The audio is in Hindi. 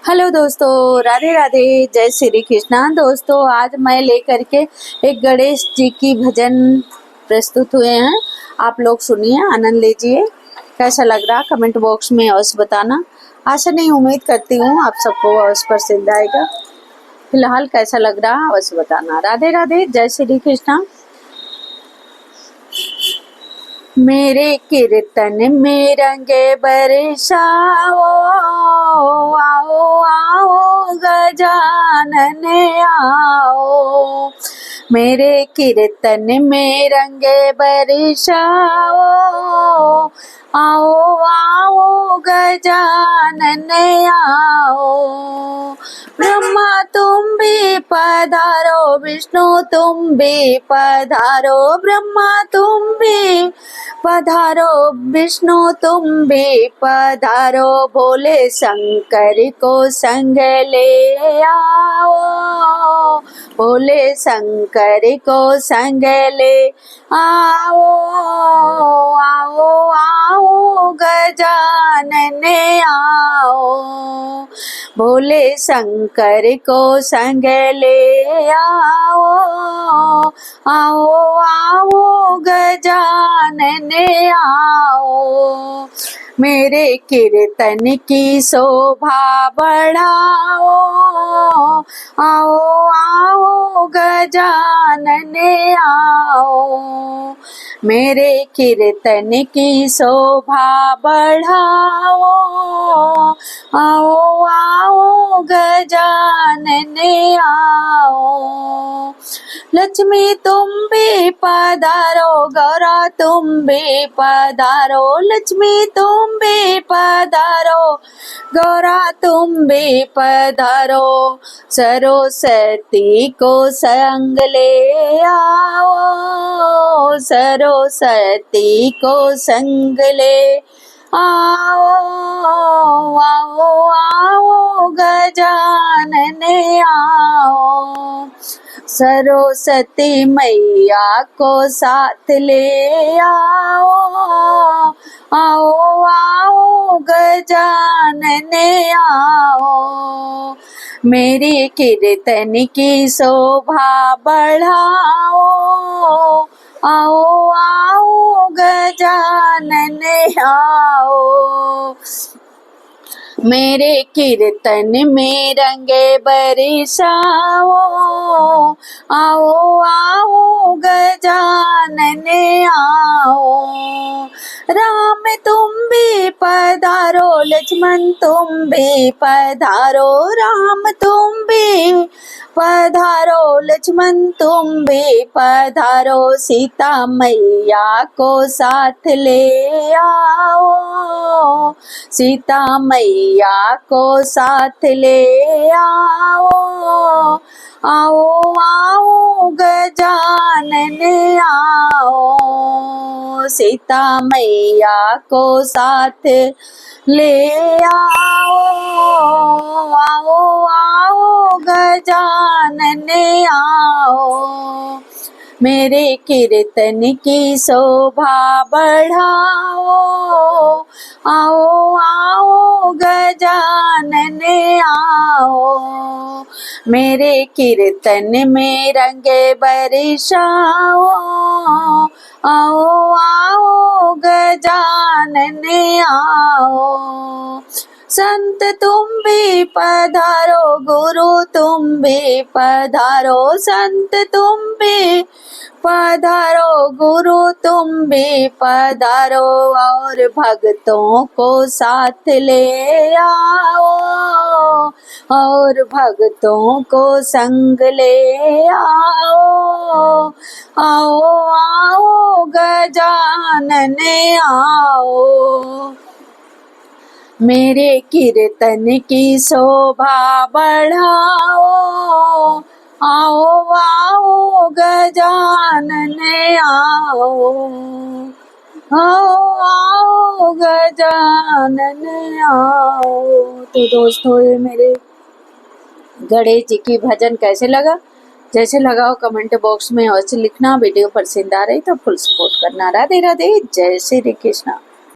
हेलो दोस्तों, राधे राधे, जय श्री कृष्णा। दोस्तों, आज मैं लेकर के एक गणेश जी की भजन प्रस्तुत हुए हैं। आप लोग सुनिए, आनंद लीजिए। कैसा लग रहा कमेंट बॉक्स में अवश्य बताना। आशा नहीं, उम्मीद करती हूँ आप सबको अवश्य पसंद आएगा। फिलहाल कैसा लग रहा अवश्य बताना। राधे राधे, जय श्री कृष्णा। मेरे कीर्तन में रंगे बरसाओ, आओ आओ गजानन आओ। मेरे कीर्तन में रंगे बरसाओ, आओ आओ गजानन आओ। ब्रह्मा तुम भी पधारो, विष्णु तुम भी पधारो। ब्रह्मा तुम भी पधारो, विष्णु तुम भी पधारो। भोले शंकर को संग ले आओ, भोले शंकर को संग ले आओ। आओ आओ गजानन आओ, भोले शंकर को संग ले आओ। आओ आओ गजानन आओ। मेरे कीर्तन की शोभा बढ़ाओ, आओ आओ गजानन आओ। मेरे कीर्तन की शोभा बढ़ाओ, आओ आओ गजानन आओ। लक्ष्मी तुम भी पधारो, गौरा तुम भी पधारो। लक्ष्मी तुम भी पधारो, गौरा तुम भी पधारो। सरस्वती को संग ले आओ, सरस्वती को संग ले आओ। आओ आओ गजानन आओ। सरस्वती मैया को साथ ले आओ, आओ आओ गजानन आओ। मेरी कीर्तन की शोभा बढ़ाओ, आओ आओ गजानन आओ। मेरे कीर्तन में रंगे बरसाओ, आओ आओ गजानन आओ। राम तुम भी पधारो, लक्ष्मण तुम भी पधारो। राम तुम भी पधारो, लक्ष्मण तुम भी पधारो। सीता मैया को साथ ले आओ, सीता मैया को साथ ले आओ। आओ आओ गजानन आओ। सीता मैया को साथ ले आओ, आओ आओ गजानन आओ। मेरे कीर्तन की शोभा बढ़ाओ, आओ आओ गजानन आओ। मेरे कीर्तन में रंगे बरसाओ, आओ आओ गजानन आओ। संत तुम भी पधारो, गुरु तुम भी पधारो। संत तुम भी पधारो, गुरु तुम भी पधारो। और भक्तों को साथ ले आओ, और भक्तों को संग ले आओ। आओ आओ गजानन आओ। मेरे कीर्तन की शोभा बढ़ाओ, आओ आओ गजानन आओ। आओ आओ गजानन आओ। तो दोस्तों, ये मेरे गणेश जी की भजन कैसे लगा? जैसे लगा हो कमेंट बॉक्स में अवश्य लिखना। वीडियो पसंद आ रही तो फुल सपोर्ट करना। राधे राधे, जय श्री कृष्णा।